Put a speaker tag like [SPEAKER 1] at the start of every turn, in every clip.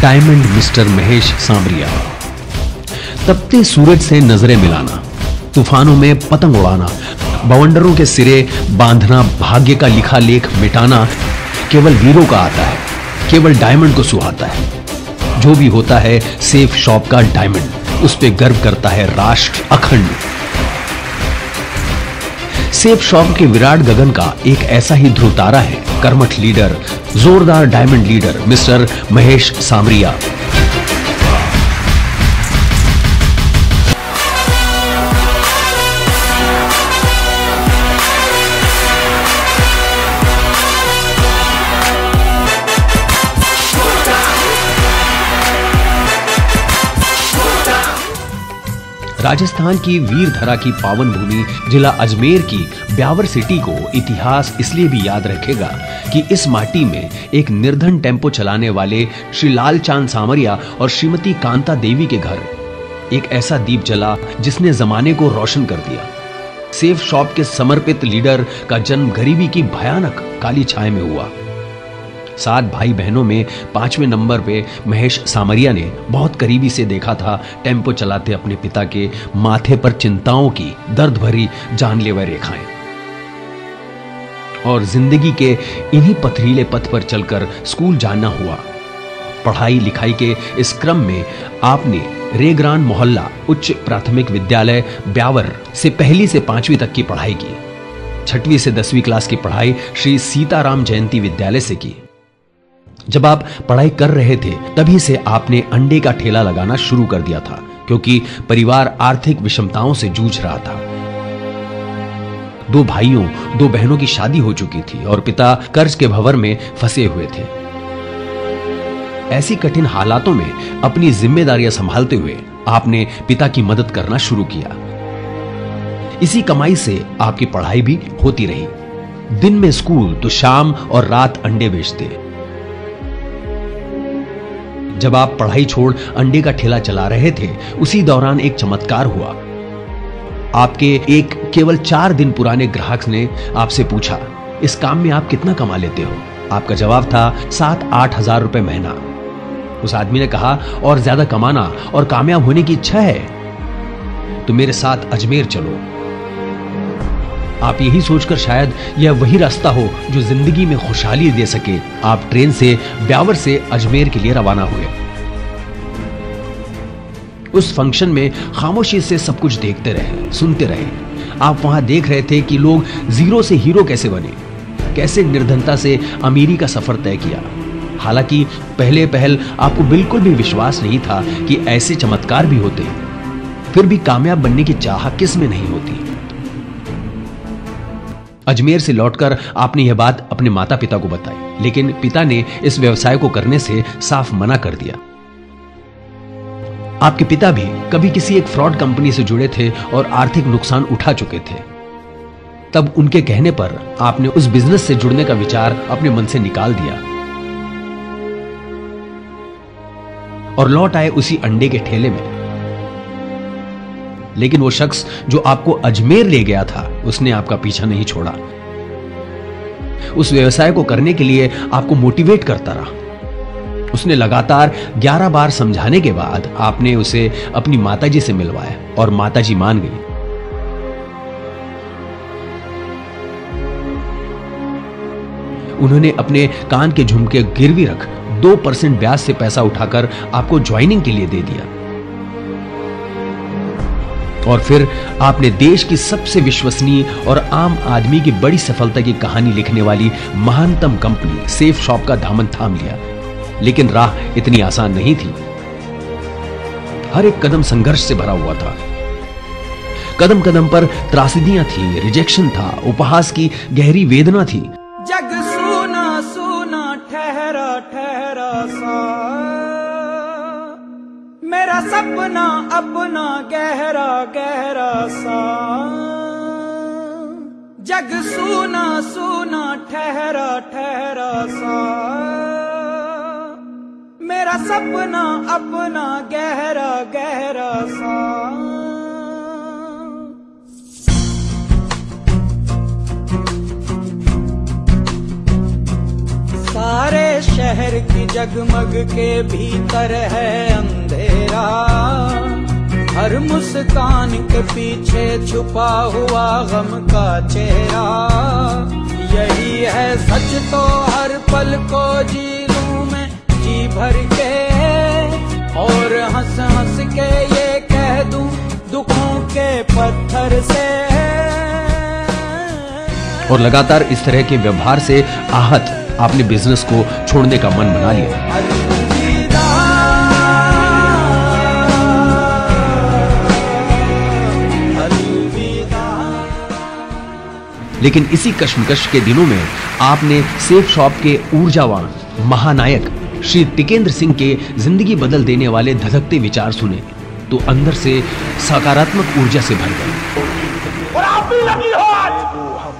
[SPEAKER 1] Diamond mister Mahesh सांवरिया। तपते सूरज से नजरें मिलाना, तूफानों में पतंग उड़ाना, बवंडरों के सिरे बांधना, भाग्य का लिखा लेख मिटाना केवल वीरों का आता है, केवल डायमंड को सुहाता है। जो भी होता है सेफ शॉप का डायमंड, उस पे गर्व करता है राष्ट्र अखंड। सेफ शॉप के विराट गगन का एक ऐसा ही ध्रुव तारा है कर्मठ लीडर, जोरदार डायमंड लीडर मिस्टर महेश सांवरिया। राजस्थान की वीरधरा की पावन भूमि जिला अजमेर की ब्यावर सिटी को इतिहास इसलिए भी याद रखेगा कि इस माटी में एक निर्धन टेम्पो चलाने वाले श्री लालचांद सांवरिया और श्रीमती कांता देवी के घर एक ऐसा दीप जला जिसने जमाने को रोशन कर दिया। सेफ शॉप के समर्पित लीडर का जन्म गरीबी की भयानक काली छाया में हुआ। 7 भाई बहनों में 5वें नंबर पे महेश सांवरिया ने बहुत करीबी से देखा था टेम्पो चलाते अपने पिता के माथे पर चिंताओं की दर्द भरी जानलेवा रेखाएं। और जिंदगी के इन्हीं पथरीले पथ पर चलकर स्कूल जाना हुआ। पढ़ाई लिखाई के इस क्रम में आपने रेग्रान मोहल्ला उच्च प्राथमिक विद्यालय ब्यावर से 1ली से 5वीं तक की पढ़ाई की। 6वीं से 10वीं क्लास की पढ़ाई श्री सीताराम जयंती विद्यालय से की। जब आप पढ़ाई कर रहे थे तभी से आपने अंडे का ठेला लगाना शुरू कर दिया था, क्योंकि परिवार आर्थिक विषमताओं से जूझ रहा था। 2 भाइयों 2 बहनों की शादी हो चुकी थी और पिता कर्ज के भंवर में फंसे हुए थे। ऐसी कठिन हालातों में अपनी जिम्मेदारियां संभालते हुए आपने पिता की मदद करना शुरू किया। इसी कमाई से आपकी पढ़ाई भी होती रही। दिन में स्कूल तो शाम और रात अंडे बेचते। जब आप पढ़ाई छोड़ अंडे का ठेला चला रहे थे उसी दौरान एक चमत्कार हुआ। आपके एक केवल 4 दिन पुराने ग्राहक ने आपसे पूछा, इस काम में आप कितना कमा लेते हो? आपका जवाब था 7-8 हजार रुपए महीना। उस आदमी ने कहा, और ज्यादा कमाना और कामयाब होने की इच्छा है तो मेरे साथ अजमेर चलो। आप यही सोचकर शायद यह वही रास्ता हो जो जिंदगी में खुशहाली दे सके, आप ट्रेन से ब्यावर से अजमेर के लिए रवाना हुए। उस फंक्शन में खामोशी से सब कुछ देखते रहे, सुनते रहे। आप वहां देख रहे थे कि लोग जीरो से हीरो कैसे बने, कैसे निर्धनता से अमीरी का सफर तय किया। हालांकि पहल आपको बिल्कुल भी विश्वास नहीं था कि ऐसे चमत्कार भी होते, फिर भी कामयाब बनने की चाह किस में नहीं होती। अजमेर से लौटकर आपने यह बात अपने माता पिता को बताई, लेकिन पिता ने इस व्यवसाय को करने से साफ मना कर दिया। आपके पिता भी कभी किसी एक फ्रॉड कंपनी से जुड़े थे और आर्थिक नुकसान उठा चुके थे। तब उनके कहने पर आपने उस बिजनेस से जुड़ने का विचार अपने मन से निकाल दिया और लौट आए उसी अंडे के ठेले में। लेकिन वो शख्स जो आपको अजमेर ले गया था उसने आपका पीछा नहीं छोड़ा। उस व्यवसाय को करने के लिए आपको मोटिवेट करता रहा। उसने लगातार 11 बार समझाने के बाद आपने उसे अपनी माताजी से मिलवाया और माताजी मान गई। उन्होंने अपने कान के झुमके गिरवी रख 2% ब्याज से पैसा उठाकर आपको ज्वाइनिंग के लिए दे दिया। और फिर आपने देश की सबसे विश्वसनीय और आम आदमी की बड़ी सफलता की कहानी लिखने वाली महानतम कंपनी सेफ शॉप का दामन थाम लिया। लेकिन राह इतनी आसान नहीं थी। हर एक कदम संघर्ष से भरा हुआ था। कदम कदम पर त्रासदियां थी, रिजेक्शन था, उपहास की गहरी वेदना थी।
[SPEAKER 2] जग सुना सुना ठहरा ठहरा सा, मेरा सपना अपना गहरा गहरा सा। जग सुना सुना ठहरा ठहरा सा, मेरा सपना अपना गहरा गहरा सा। सारे शहर की जगमग के भीतर है अंधेरा, हर मुस्कान के पीछे छुपा हुआ गम का चेहरा। यही है सच तो हर पल को जी लूं मैं जी भर के, और हंस हंस के ये कह दूं दुखों के पत्थर से।
[SPEAKER 1] और लगातार इस तरह के व्यवहार से आहत आपने बिजनेस को छोड़ने का मन बना लिया। लेकिन इसी कश्मकश के दिनों में आपने सेफ शॉप के ऊर्जावान महानायक श्री टिकेंद्र सिंह के जिंदगी बदल देने वाले धधकते विचार सुने तो अंदर से सकारात्मक ऊर्जा से भर गए।
[SPEAKER 3] और आप भी लगी हो आज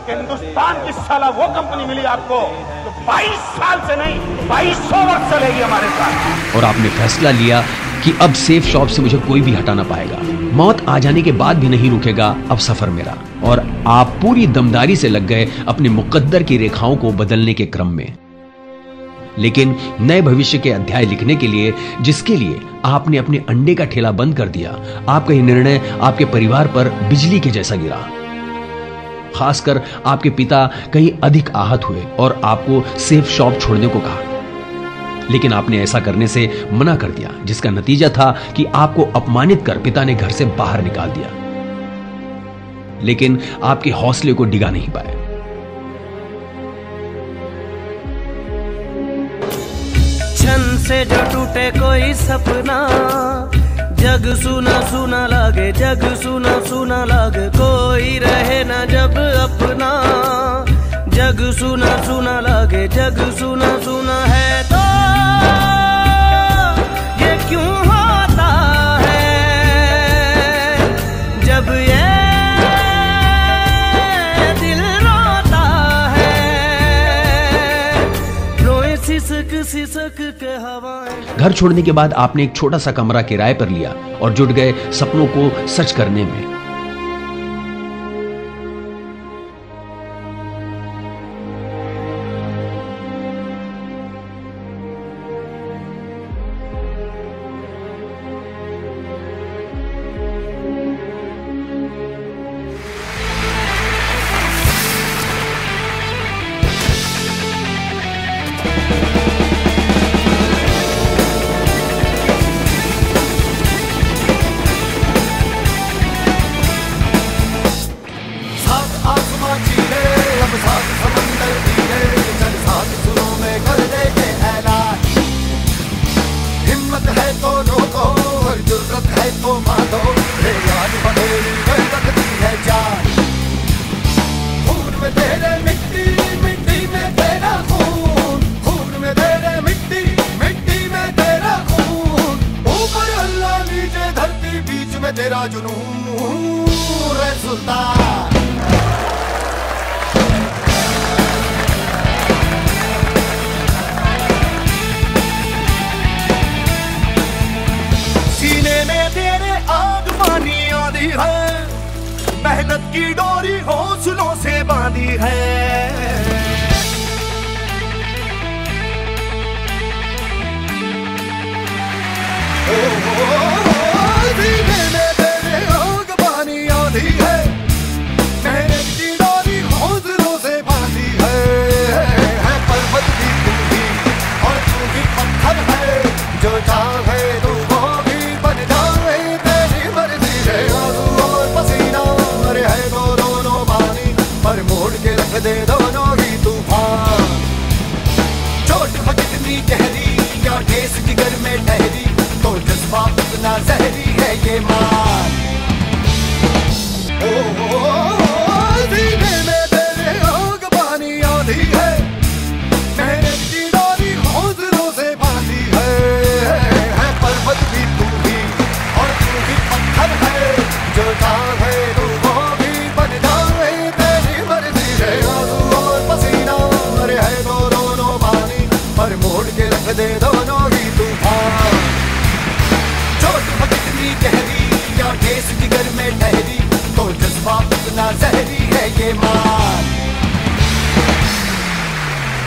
[SPEAKER 3] कि हिंदुस्तान की साला वो कंपनी मिली आपको तो 22 साल से नहीं 2200 वर्ष चलेगी हमारे साथ।
[SPEAKER 1] और आपने फैसला लिया कि अब सेफ शॉप से मुझे कोई भी हटा ना पाएगा, मौत आ जाने के बाद भी नहीं रुकेगा अब सफर मेरा। और आप पूरी दमदारी से लग गए अपने मुकद्दर की रेखाओं को बदलने के क्रम में। लेकिन नए भविष्य के अध्याय लिखने के लिए, जिसके लिए आपने अपने अंडे का ठेला बंद कर दिया, आपका यह निर्णय आपके परिवार पर बिजली के जैसा गिरा। खासकर आपके पिता कहीं अधिक आहत हुए और आपको सेफ शॉप छोड़ने को कहा, लेकिन आपने ऐसा करने से मना कर दिया, जिसका नतीजा था कि आपको अपमानित कर पिता ने घर से बाहर निकाल दिया। लेकिन आपके हौसले को डिगा नहीं पाए।
[SPEAKER 4] क्षण से जो टूटे कोई सपना, जग सुना सुना लागे, जग सुना सुना लागे, कोई रहे ना जब अपना, जग सुना सुना लागे, जग सुना सुना है तो ये क्यों होता है, जब ये दिल रोता है, रोए सिसक सिसक के हवाएं।
[SPEAKER 1] घर छोड़ने के बाद आपने एक छोटा सा कमरा किराए पर लिया और जुट गए सपनों को सच करने में।
[SPEAKER 3] तेरा जुनून रे सुल्तान। सीने में तेरे आग पानी आदि है, मेहनत की डोरी हौसलों से बांधी है। दे दोनों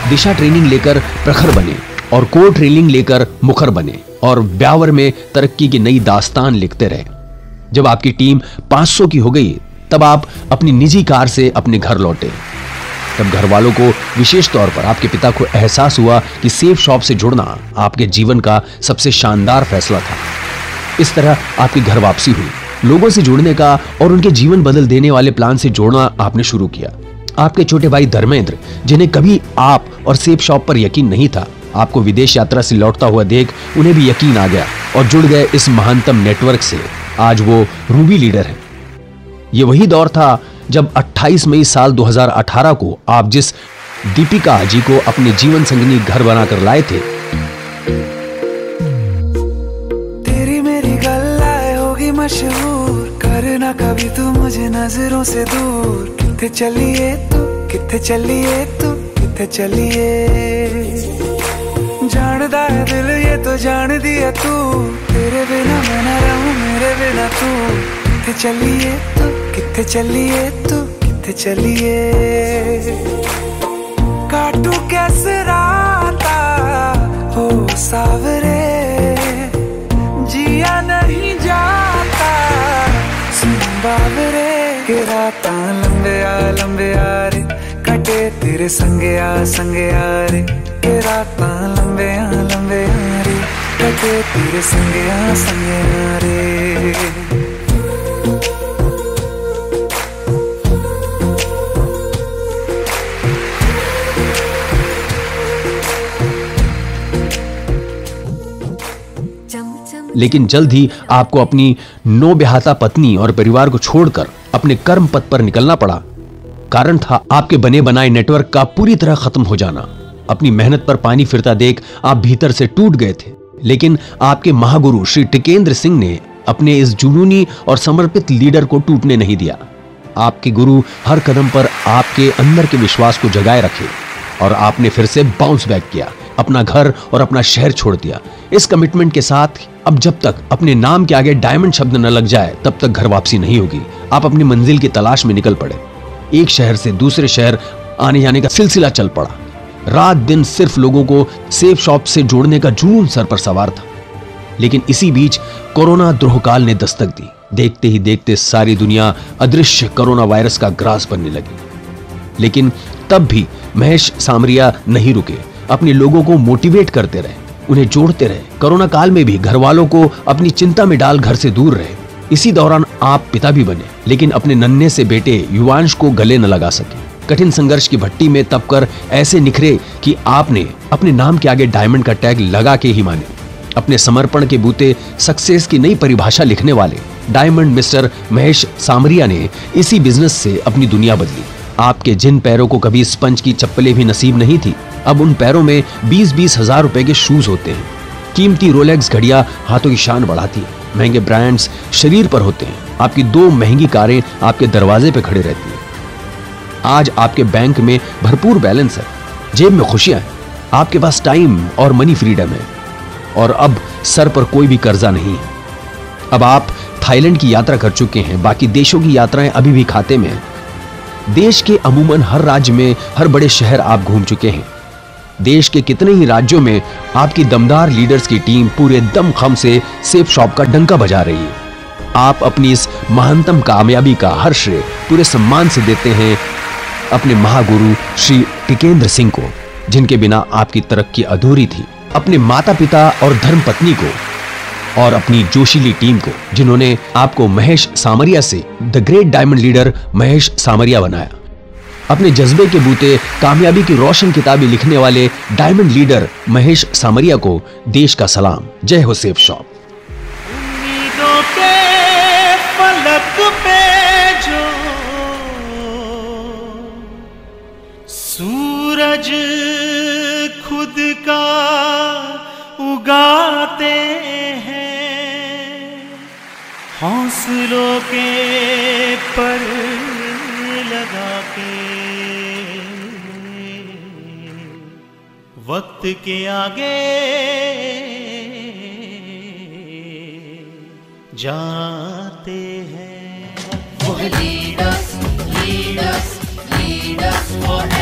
[SPEAKER 1] दिशा ट्रेनिंग लेकर प्रखर बने और कोर ट्रेनिंग लेकर मुखर बने और ब्यावर में तरक्की की नई दास्तान लिखते रहे। जब आपकी टीम 500 की हो गई तब आप अपनी निजी कार से अपने घर लौटे। तब घर वालों को, विशेष तौर पर आपके पिता को एहसास हुआ कि सेफ शॉप से जुड़ना आपके जीवन का सबसे शानदार फैसला था। इस तरह आपकी घर वापसी हुई। लोगों से जुड़ने का और उनके जीवन बदल देने वाले प्लान से जोड़ना आपने शुरू किया। आपके छोटे भाई धर्मेंद्र, जिन्हें कभी आप और सेफ शॉप पर यकीन नहीं था, आपको विदेश यात्रा से लौटता हुआ देख उन्हें भी यकीन आ गया और जुड़ गए इस महानतम नेटवर्क से। आज वो रूबी लीडर है। ये वही दौर था जब 28 मई साल 2018 को आप जिस दीपिका जी को अपने जीवन संगिनी घर बनाकर लाए थे।
[SPEAKER 5] तेरी मेरी गल्लाए होगी मशहूर, करना कभी तू मुझे नजरों से दूर। किथे चलिए तू, किथे चलिए तू, किथे चलिए। जानदा है दिल ये तो जान दिया तू, तेरे बिना मैं न रहूं मेरे बिना तू। किथे चलिए तू, किथे चलिए तू, किथे चलिए। काटू कैसे राता हो सावरे, जिया नहीं जाता सुन बाबरे। के राता लंबे आ रे, कटे तेरे संगे आ रे। के राता लंबे आ रे, कटे तेरे संगे आ रे।
[SPEAKER 1] लेकिन जल्द ही आपको अपनी नौब्याहता पत्नी और परिवार को छोड़कर अपने कर्म पथ पर निकलना पड़ा। कारण था आपके बने बनाए नेटवर्क का पूरी तरह खत्म हो जाना। अपनी मेहनत पर पानी फिरता देख आप भीतर से टूट गए थे। लेकिन आपके महागुरु श्री टिकेंद्र सिंह ने अपने इस जुनूनी और समर्पित लीडर को टूटने नहीं दिया। आपके गुरु हर कदम पर आपके अंदर के विश्वास को जगाए रखे और आपने फिर से बाउंस बैक किया, अपना घर और अपना शहर छोड़ दिया। इस कमिटमेंट के साथ अब जब तक अपने नाम के आगे डायमंड शब्द न लग जाए तब तक घर वापसी नहीं होगी। आप अपनी मंजिल की तलाश में निकल पड़े। एक शहर से दूसरे शहर आने जाने का सिलसिला चल पड़ा। रात दिन सिर्फ लोगों को सेफ शॉप से जोड़ने का जुनून सर पर सवार था। लेकिन इसी बीच कोरोना द्रोहकाल ने दस्तक दी। देखते ही देखते सारी दुनिया अदृश्य कोरोना वायरस का ग्रास बनने लगी। लेकिन तब भी महेश सामरिया नहीं रुके, अपने लोगों को मोटिवेट करते रहे, उन्हें जोड़ते रहे। कोरोना काल में भी घर वालों को अपनी चिंता में डाल घर से दूर रहे। इसी दौरान आप पिता भी बने, लेकिन अपने नन्हे से बेटे युवांश को गले न लगा सके। कठिन संघर्ष की भट्टी में तपकर ऐसे निखरे कि आपने अपने नाम के आगे डायमंड का टैग लगा के ही माने। अपने समर्पण के बूते सक्सेस की नई परिभाषा लिखने वाले डायमंड मिस्टर महेश सामरिया ने इसी बिजनेस से अपनी दुनिया बदली। आपके जिन पैरों को कभी स्पंज की चप्पलें भी नसीब नहीं थी, अब उन पैरों में 20-20 हजार रुपए के शूज होते हैं। कीमती रोलेक्स घड़ियां हाथों की शान बढ़ाती है। महंगे ब्रांड्स शरीर पर होते हैं। आपकी 2 महंगी कारें आपके दरवाजे पे खड़े रहती हैं। आज आपके बैंक में भरपूर बैलेंस है, जेब में खुशियां हैं, आपके पास टाइम और मनी फ्रीडम है और अब सर पर कोई भी कर्जा नहीं है। अब आप थाईलैंड की यात्रा कर चुके हैं, बाकी देशों की यात्राएं अभी भी खाते में हैं। देश के अमूमन हर राज्य में हर बड़े शहर आप घूम चुके हैं। देश के कितने ही राज्यों में आपकी दमदार लीडर्स की टीम पूरे दमखम से सेफ शॉप का डंका बजा रही है। आप अपनी इस महानतम कामयाबी का हर श्रेय पूरे सम्मान से देते हैं अपने महागुरु श्री टिकेंद्र सिंह को, जिनके बिना आपकी तरक्की अधूरी थी, अपने माता पिता और धर्मपत्नी को और अपनी जोशीली टीम को, जिन्होंने आपको महेश सामरिया से the great diamond leader Mahesh Samariya बनाया। अपने जज्बे के बूते कामयाबी की रोशन किताबें लिखने वाले डायमंड लीडर महेश सामरिया को देश का सलाम। जय हो सेफ शॉप।
[SPEAKER 4] उम्मीदों के फलक पे जो सूरज खुद का उगाते हैं, हौसलों के पर लगा के वक्त के आगे जाते हैं।
[SPEAKER 6] Lead us, lead us, lead us forever.